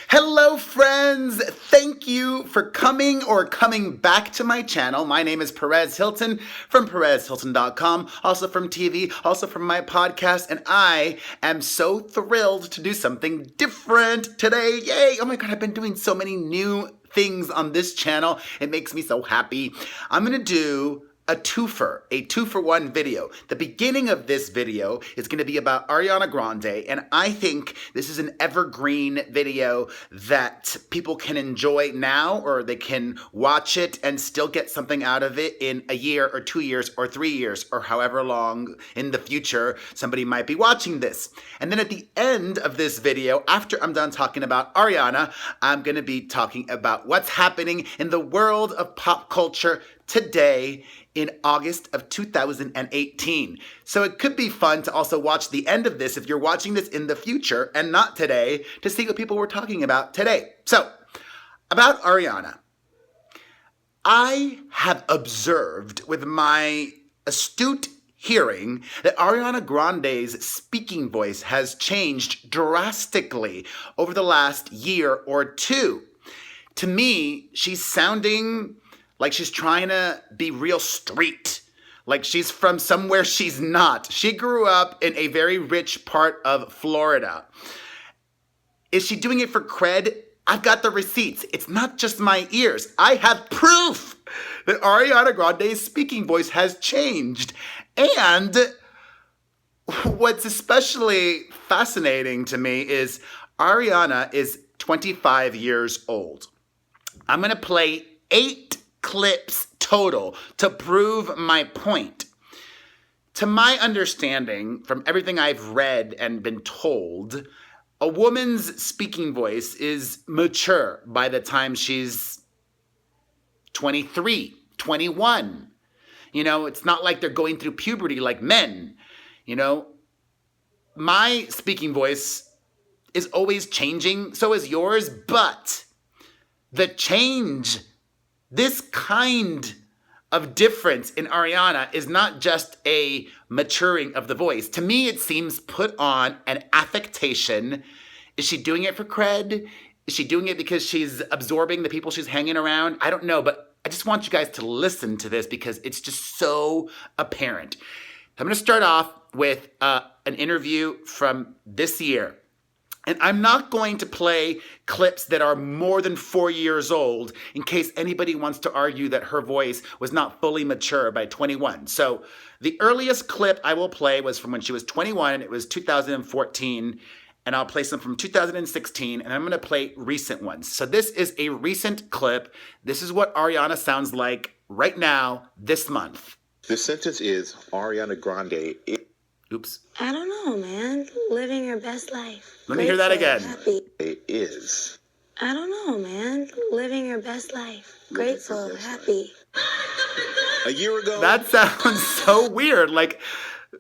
Hello friends! Thank you for coming or coming back to my channel. My name is Perez Hilton from PerezHilton.com, also from TV, also from my podcast, and I am so thrilled to do something different today. Yay! Oh my god, I've been doing so many new things on this channel. It makes me so happy. I'm gonna do a two-for-one video. The beginning of this video is going to be about Ariana Grande, and I think this is an evergreen video that people can enjoy now, or they can watch it and still get something out of it in a year or 2 years or 3 years or however long in the future somebody might be watching this. And then at the end of this video, after I'm done talking about Ariana, I'm going to be talking about what's happening in the world of pop culture today in August of 2018. So it could be fun to also watch the end of this if you're watching this in the future and not today to see what people were talking about today. So, about Ariana. I have observed with my astute hearing that Ariana Grande's speaking voice has changed drastically over the last year or two. To me, she's sounding like she's trying to be real street. Like she's from somewhere she's not. She grew up in a very rich part of Florida. Is she doing it for cred? I've got the receipts. It's not just my ears. I have proof that Ariana Grande's speaking voice has changed. And what's especially fascinating to me is Ariana is 25 years old. I'm going to play 8 clips total to prove my point. To my understanding, from everything I've read and been told, a woman's speaking voice is mature by the time she's 23, 21. You know, it's not like they're going through puberty like men. You know, my speaking voice is always changing, so is yours, but the change, this kind of difference in Ariana is not just a maturing of the voice. To me, it seems put on an affectation. Is she doing it for cred? Is she doing it because she's absorbing the people she's hanging around? I don't know, but I just want you guys to listen to this because it's just so apparent. I'm going to start off with an interview from this year. And I'm not going to play clips that are more than 4 years old in case anybody wants to argue that her voice was not fully mature by 21. So the earliest clip I will play was from when she was 21, and it was 2014. And I'll play some from 2016, and I'm going to play recent ones. So this is a recent clip. This is what Ariana sounds like right now, this month. The sentence is Ariana Grande. Oops. I don't know, man. Living your best life. Let me hear that again. Happy. It is. I don't know, man. Living your best life. Grateful, happy. A year ago. That sounds so weird. Like,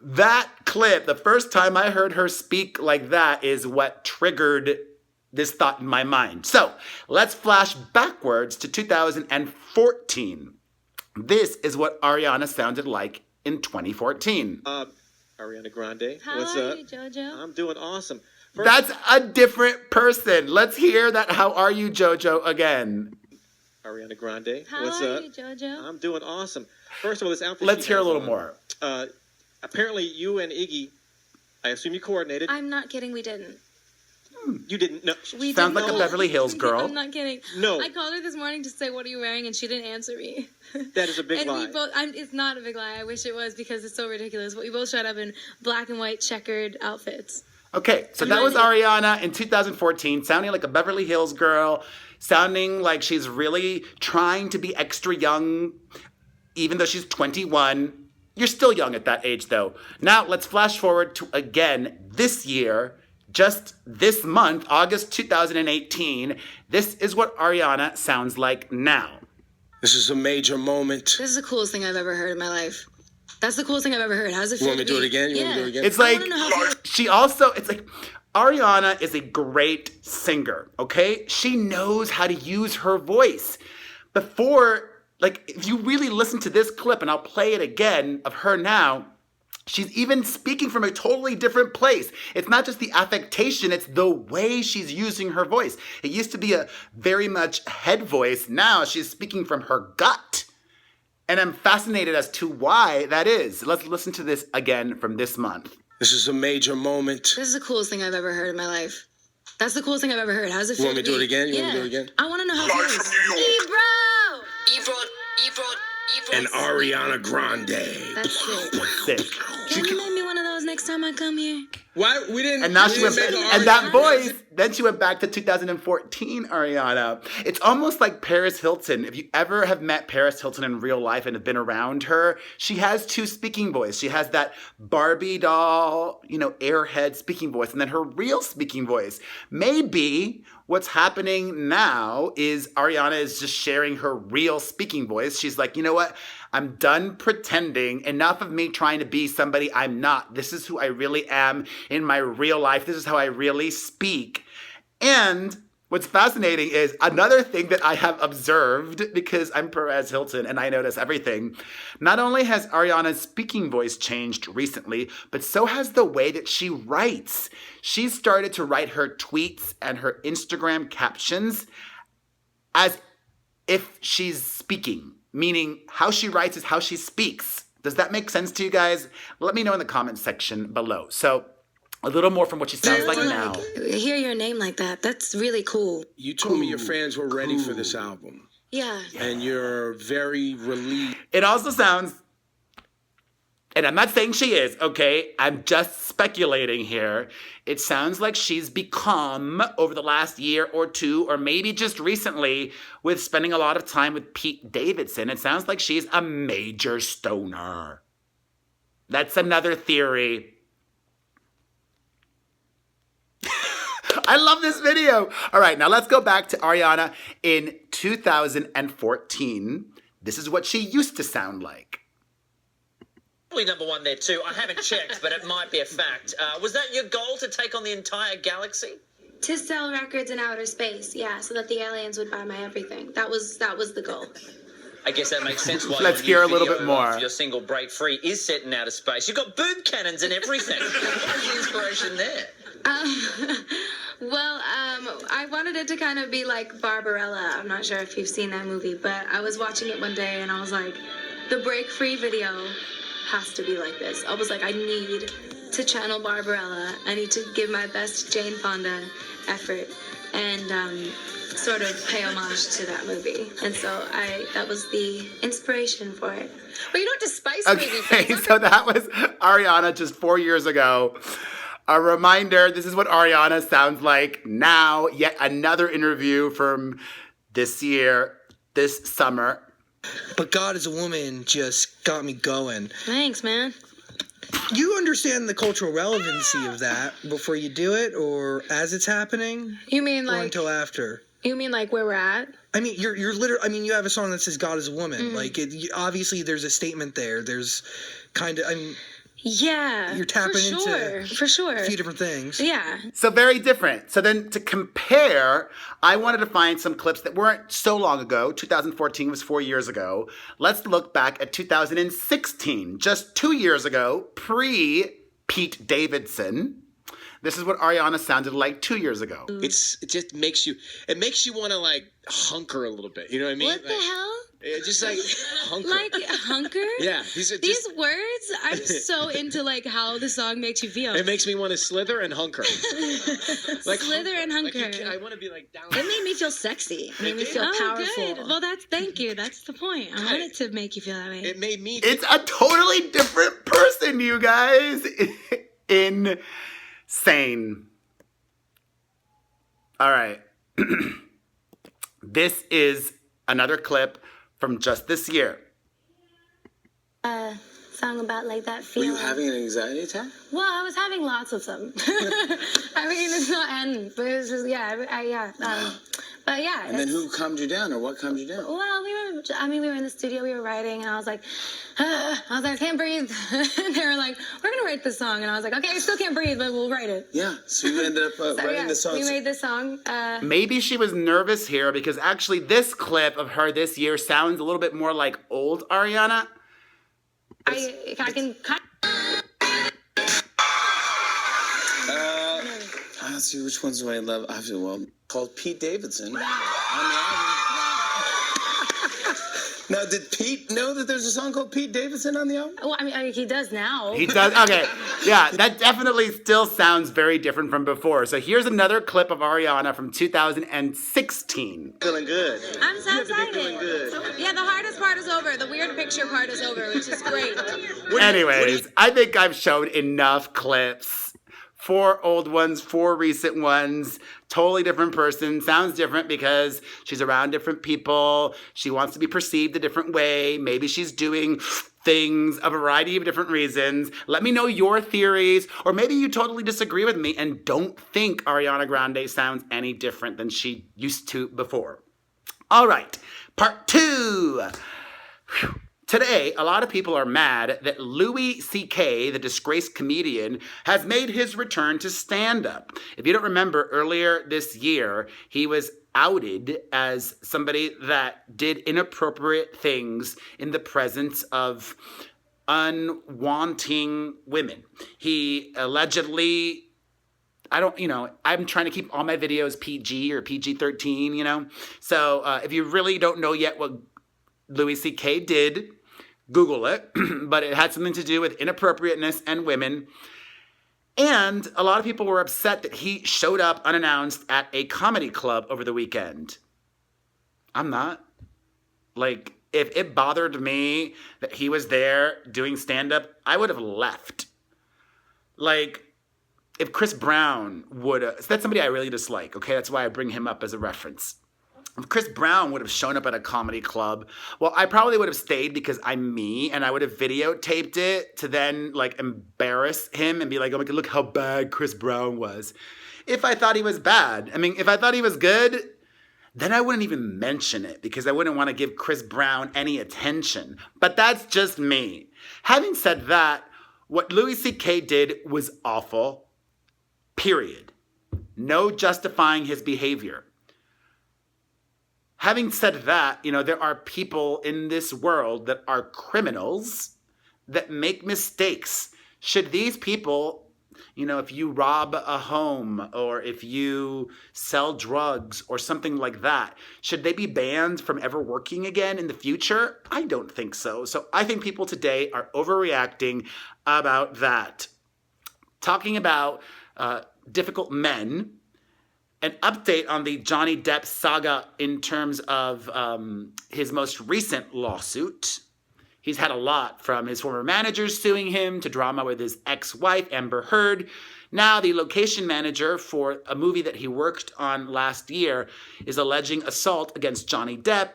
that clip, the first time I heard her speak like that is what triggered this thought in my mind. So, let's flash backwards to 2014. This is what Ariana sounded like in 2014. Ariana Grande, How what's are up? you, JoJo? I'm doing awesome. That's a different person. Let's hear that How Are You, JoJo again. Ariana Grande, How what's are up? you, JoJo? I'm doing awesome. First of all, this outfit. Let's she hear a has little on, more. Apparently, you and Iggy, I assume you coordinated. I'm not kidding, we didn't. You didn't. No. We Sounds didn't. like a Beverly Hills girl. I'm not kidding. No. I called her this morning to say, what are you wearing? And she didn't answer me. That is a big and lie. we both, it's not a big lie. I wish it was because it's so ridiculous. But we both showed up in black and white checkered outfits. Okay, so that was Ariana in 2014, sounding like a Beverly Hills girl, sounding like she's really trying to be extra young, even though she's 21. You're still young at that age, though. Now, let's flash forward to, again, this year, just this month, August 2018. This is what Ariana sounds like now. This is a major moment. This is the coolest thing I've ever heard in my life. That's the coolest thing I've ever heard. How does it feel? You want me to do it again? You want me to do it again? It's like, Ariana is a great singer, okay? She knows how to use her voice. Before, like, if you really listen to this clip, and I'll play it again of her now, She's even speaking from a totally different place. It's not just the affectation, it's the way she's using her voice. It used to be a very much head voice. Now she's speaking from her gut. And I'm fascinated as to why that is. Let's listen to this again from this month. This is a major moment. This is the coolest thing I've ever heard in my life. That's the coolest thing I've ever heard. How does it feel? You want me to do it again? You want me to do it again? I want to know how it feels. And Ariana Grande. That's sick. Sick. Can you make me one of those next time I come here? Why we didn't? And now we she went didn't back, make and Ariana that Grande? voice, then she went back to 2014 Ariana. It's almost like Perez Hilton. If you ever have met Perez Hilton in real life and have been around her, she has two speaking voices. She has that Barbie doll, airhead speaking voice, and then her real speaking voice. Maybe what's happening now is Ariana is just sharing her real speaking voice. She's like, you know what? I'm done pretending. Enough of me trying to be somebody I'm not. This is who I really am in my real life. This is how I really speak. And what's fascinating is another thing that I have observed, because I'm Perez Hilton and I notice everything. Not only has Ariana's speaking voice changed recently, but so has the way that she writes. She's started to write her tweets and her Instagram captions as if she's speaking. Meaning how she writes is how she speaks. Does that make sense to you guys? Let me know in the comments section below. So a little more from what she sounds like now. Hear your name like that. That's really cool. You told me your fans were ready for this album. Yeah. And you're very relieved. It also sounds, and I'm not saying she is, okay? I'm just speculating here. It sounds like she's become, over the last year or two, or maybe just recently, with spending a lot of time with Pete Davidson, it sounds like she's a major stoner. That's another theory. I love this video. All right, now let's go back to Ariana in 2014. This is what she used to sound like. Probably number one there too. I haven't checked, but it might be a fact. Was that your goal, to take on the entire galaxy? To sell records in outer space, yeah, so that the aliens would buy my everything. That was the goal. I guess that makes sense why Let's your hear new a little video bit more. of your single Break Free is set in outer space. You've got boob cannons and everything. What was the inspiration there? I wanted it to kind of be like Barbarella. I'm not sure if you've seen that movie, but I was watching it one day and I was like, the Break Free video has to be like this. I was like, I need to channel Barbarella. I need to give my best Jane Fonda effort and sort of pay homage to that movie. And so that was the inspiration for it. But you don't despise movie Okay, so that was Ariana just 4 years ago. A reminder, this is what Ariana sounds like now. Yet another interview from this year, this summer. But God is a Woman just got me going. Thanks, man. You understand the cultural relevancy of that before you do it, or as it's happening, You mean or like until after? you mean like where we're at? I mean, you're literally. I mean, you have a song that says "God is a Woman." Like, obviously, there's a statement there. There's kind of. I mean, Yeah. You're tapping into for sure. a few different things. Yeah. So very different. So then to compare, I wanted to find some clips that weren't so long ago. 2014 was 4 years ago. Let's look back at 2016, just 2 years ago, pre-Pete Davidson. This is what Ariana sounded like 2 years ago. It just makes you want to like hunker a little bit. You know what I mean? What the hell? Just like hunker. Like hunker? Yeah, These words, I'm so into like how the song makes you feel. It makes me want to slither and hunker. Like slither and hunker. Like I want to be like down. It made me feel sexy. It made me feel powerful. Good. Well, thank you. That's the point. I wanted to make you feel that way. It made me. It's a totally different person, you guys. Insane. All right. This is another clip from just this year. Song about like that Were feeling. you having an anxiety attack? Well, I was having lots of them. I mean, it's not end, but it's just but yeah. And then who calmed you down, or what calmed you down? Well, we were in the studio, we were writing, and I was like, I can't breathe. And they were like, we're gonna write this song, and I was like, okay, I still can't breathe, but we'll write it. Yeah. So you ended up writing the song. We made this song. Maybe she was nervous here because actually this clip of her this year sounds a little bit more like old Ariana. I can cut. let's see, which ones do I love? Called Pete Davidson on the album. Now, did Pete know that there's a song called Pete Davidson on the album? Well, I mean, he does now. He does. Okay. Yeah, that definitely still sounds very different from before. So here's another clip of Ariana from 2016. Feeling good. I'm so excited. Feeling good. Yeah, the hardest part is over. The weird picture part is over, which is great. Anyways, I think I've shown enough clips. 4 old ones, 4 recent ones, totally different person, sounds different because she's around different people, she wants to be perceived a different way, maybe she's doing things, a variety of different reasons. Let me know your theories, or maybe you totally disagree with me and don't think Ariana Grande sounds any different than she used to before. All right, part 2. Whew. Today, a lot of people are mad that Louis C.K., the disgraced comedian, has made his return to stand-up. If you don't remember, earlier this year, he was outed as somebody that did inappropriate things in the presence of unwanting women. He allegedly... I'm trying to keep all my videos PG or PG-13, So if you really don't know yet what Louis C.K. did, Google it, but it had something to do with inappropriateness and women. And a lot of people were upset that he showed up unannounced at a comedy club over the weekend. I'm not. Like, if it bothered me that he was there doing stand-up, I would have left. Like, if Chris Brown would have... That's somebody I really dislike, okay? That's why I bring him up as a reference. If Chris Brown would have shown up at a comedy club, well, I probably would have stayed because I'm me, and I would have videotaped it to then, embarrass him and be like, oh my God, look how bad Chris Brown was. If I thought he was bad. I mean, if I thought he was good, then I wouldn't even mention it because I wouldn't want to give Chris Brown any attention. But that's just me. Having said that, what Louis C.K. did was awful. Period. No justifying his behavior. Having said that, there are people in this world that are criminals that make mistakes. Should these people, if you rob a home or if you sell drugs or something like that, should they be banned from ever working again in the future? I don't think so. So I think people today are overreacting about that. Talking about difficult men, an update on the Johnny Depp saga in terms of his most recent lawsuit. He's had a lot, from his former managers suing him to drama with his ex-wife, Amber Heard. Now, the location manager for a movie that he worked on last year is alleging assault against Johnny Depp.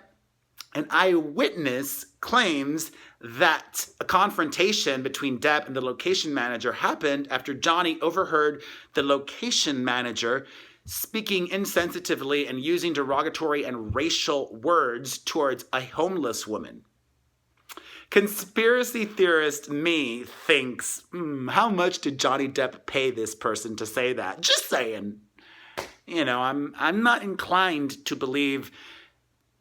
An eyewitness claims that a confrontation between Depp and the location manager happened after Johnny overheard the location manager speaking insensitively and using derogatory and racial words towards a homeless woman. Conspiracy theorist me thinks, how much did Johnny Depp pay this person to say that? Just saying. I'm not inclined to believe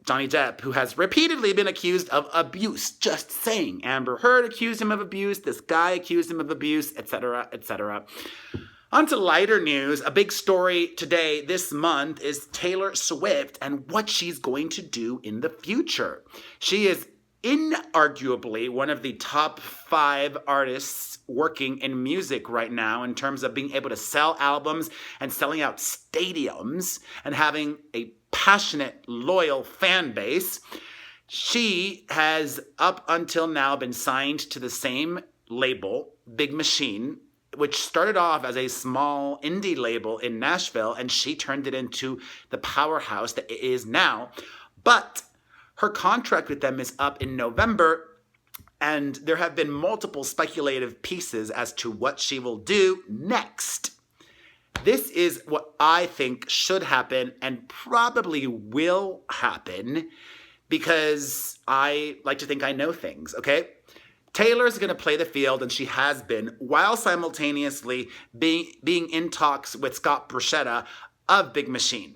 Johnny Depp, who has repeatedly been accused of abuse. Just saying. Amber Heard accused him of abuse. This guy accused him of abuse, etc., etc. On to lighter news. A big story today, this month, is Taylor Swift and what she's going to do in the future. She is inarguably one of the top 5 artists working in music right now in terms of being able to sell albums and selling out stadiums and having a passionate, loyal fan base. She has, up until now, been signed to the same label, Big Machine, which started off as a small indie label in Nashville, and she turned it into the powerhouse that it is now. But her contract with them is up in November, and there have been multiple speculative pieces as to what she will do next. This is what I think should happen and probably will happen because I like to think I know things, okay? Taylor's going to play the field, and she has been, while simultaneously being in talks with Scott Borchetta of Big Machine.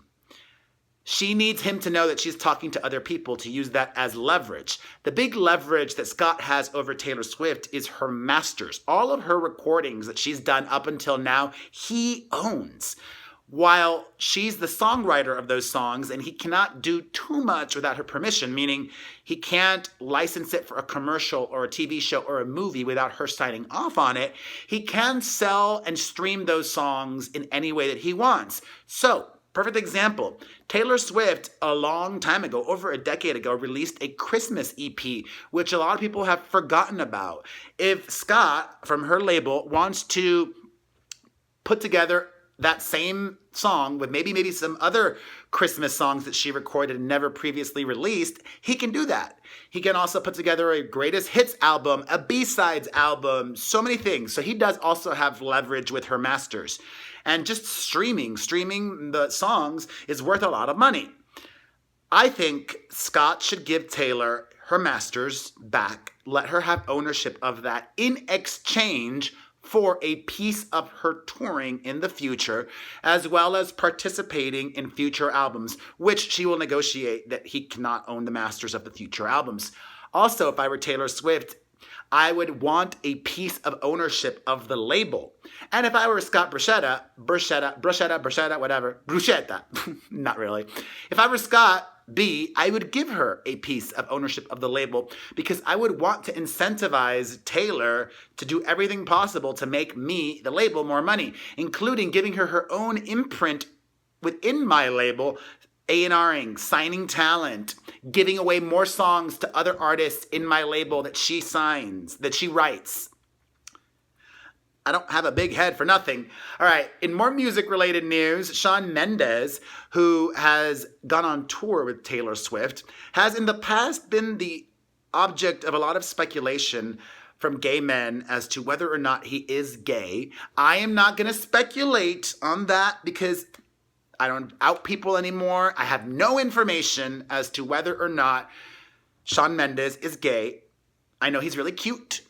She needs him to know that she's talking to other people to use that as leverage. The big leverage that Scott has over Taylor Swift is her masters. All of her recordings that she's done up until now, he owns. while she's the songwriter of those songs and he cannot do too much without her permission, meaning he can't license it for a commercial or a TV show or a movie without her signing off on it, he can sell and stream those songs in any way that he wants. So, perfect example, Taylor Swift, a long time ago, over a decade ago, released a Christmas EP, which a lot of people have forgotten about. If Scott, from her label, wants to put together that same song with maybe some other Christmas songs that she recorded and never previously released, he can do that. He can also put together a greatest hits album, a B-sides album, so many things. So he does also have leverage with her masters. And just streaming the songs is worth a lot of money. I think Scott should give Taylor her masters back, let her have ownership of that in exchange for a piece of her touring in the future, as well as participating in future albums, which she will negotiate that he cannot own the masters of the future albums. Also, if I were Taylor Swift, I would want a piece of ownership of the label. And if I were Scott Bruschetta, not really. If I were Scott B, I would give her a piece of ownership of the label because I would want to incentivize Taylor to do everything possible to make me, the label, more money, including giving her her own imprint within my label, A&Ring, signing talent, giving away more songs to other artists in my label that she signs, that she writes. I don't have a big head for nothing. All right, in more music-related news, Shawn Mendes, who has gone on tour with Taylor Swift, has in the past been the object of a lot of speculation from gay men as to whether or not he is gay. I am not going to speculate on that because I don't out people anymore. I have no information as to whether or not Shawn Mendes is gay. I know he's really cute.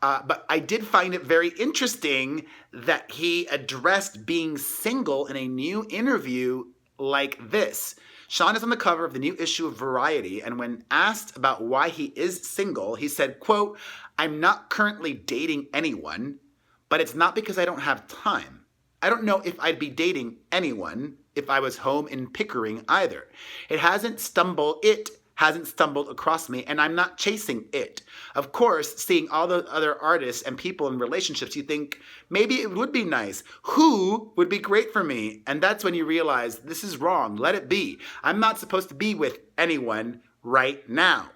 But I did find it very interesting that he addressed being single in a new interview like this. Shawn is on the cover of the new issue of Variety, and when asked about why he is single, he said, quote, "I'm not currently dating anyone, but it's not because I don't have time. I don't know if I'd be dating anyone if I was home in Pickering either. It hasn't stumbled across me, and I'm not chasing it. Of course, seeing all the other artists and people in relationships, you think, maybe it would be nice. Who would be great for me? And that's when you realize, this is wrong. Let it be. I'm not supposed to be with anyone right now."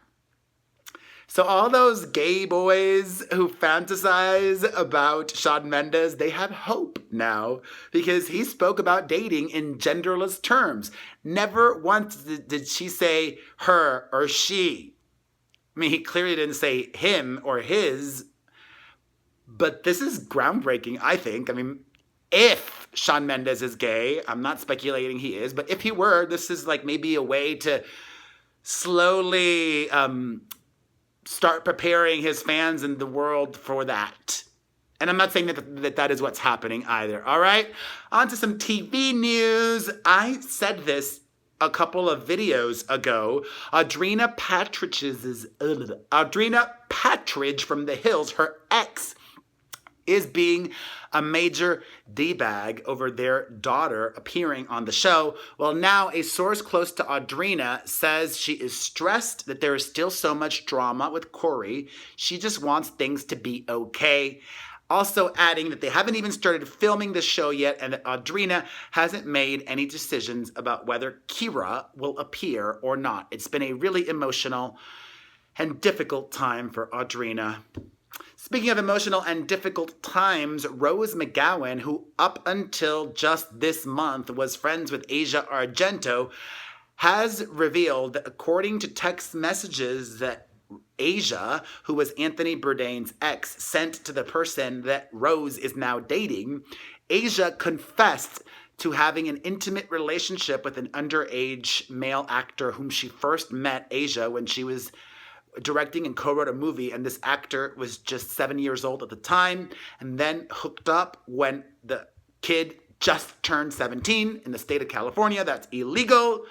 So all those gay boys who fantasize about Shawn Mendes, they have hope now because he spoke about dating in genderless terms. Never once did she say her or she. I mean, he clearly didn't say him or his, but this is groundbreaking, I think. I mean, if Shawn Mendes is gay, I'm not speculating he is, but if he were, this is like maybe a way to slowly start preparing his fans and the world for that. And I'm not saying that is what's happening either, all right? On to some TV news. I said this a couple of videos ago. Audrina Patridge from The Hills, her ex, is being a major D-bag over their daughter appearing on the show. Well, now a source close to Audrina says she is stressed that there is still so much drama with Corey. She just wants things to be okay. Also adding that they haven't even started filming the show yet and that Audrina hasn't made any decisions about whether Kira will appear or not. It's been a really emotional and difficult time for Audrina. Speaking of emotional and difficult times, Rose McGowan, who up until just this month was friends with Asia Argento, has revealed that according to text messages that Asia, who was Anthony Bourdain's ex, sent to the person that Rose is now dating, Asia confessed to having an intimate relationship with an underage male actor whom she first met, Asia, when she was directing and co-wrote a movie, and this actor was just 7 years old at the time, and then hooked up when the kid just turned 17 in the state of California. That's illegal.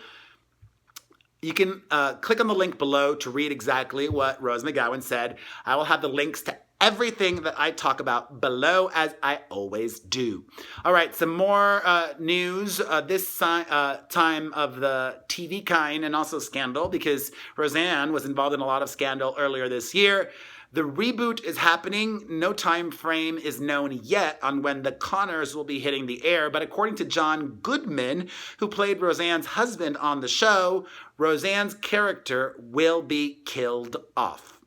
You can click on the link below to read exactly what Rose McGowan said. I will have the links to everything that I talk about below, as I always do. All right, some more news this time of the TV kind and also scandal, because Roseanne was involved in a lot of scandal earlier this year. The reboot is happening. No time frame is known yet on when the Connors will be hitting the air, but according to John Goodman, who played Roseanne's husband on the show, Roseanne's character will be killed off.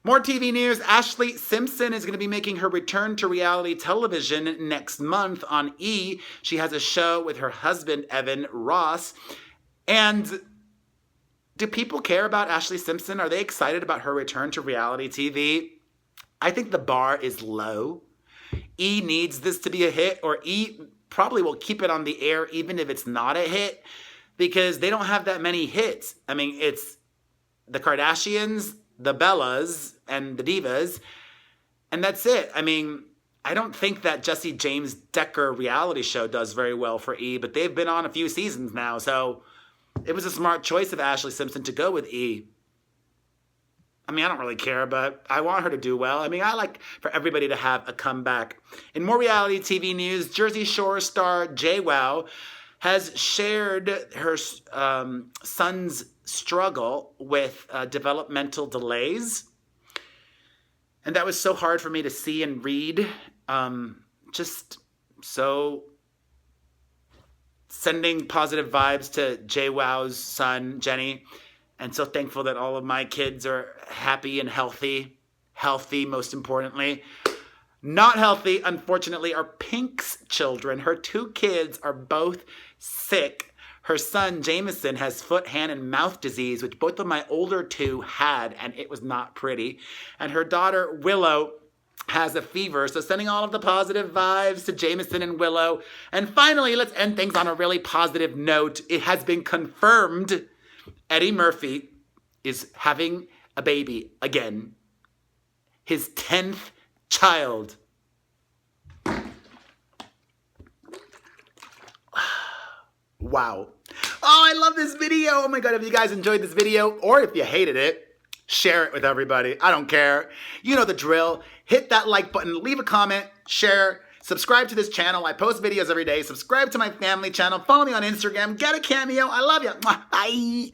More TV news. ASHLEE Simpson is going to be making her return to reality television next month on E! She has a show with her husband, Evan Ross. And do people care about ASHLEE Simpson? Are they excited about her return to reality TV? I think the bar is low. E! Needs this to be a hit, or E! Probably will keep it on the air even if it's not a hit, because they don't have that many hits. I mean, it's the Kardashians, the Bellas, and the Divas, and that's it. I mean, I don't think that Jesse James Decker reality show does very well for E! But they've been on a few seasons now, so it was a smart choice of ASHLEE Simpson to go with E! I mean, I don't really care, but I want her to do well. I mean, I like for everybody to have a comeback. In more reality TV news, Jersey Shore star JWOWW has shared her son's struggle with developmental delays. And that was so hard for me to see and read. Just so sending positive vibes to JWOWW's son, Jenny. And so thankful that all of my kids are happy and healthy. Healthy, most importantly. Not healthy, unfortunately, are Pink's children. Her 2 kids are both sick. Her son, Jameson, has foot, hand, and mouth disease, which both of my older 2 had, and it was not pretty. And her daughter, Willow, has a fever. So sending all of the positive vibes to Jameson and Willow. And finally, let's end things on a really positive note. It has been confirmed Eddie Murphy is having a baby again. His 10th child. Wow. Oh, I love this video. Oh my God, if you guys enjoyed this video, or if you hated it, share it with everybody. I don't care. You know the drill. Hit that like button, leave a comment, share, subscribe to this channel. I post videos every day. Subscribe to my family channel. Follow me on Instagram. Get a cameo. I love you. Bye.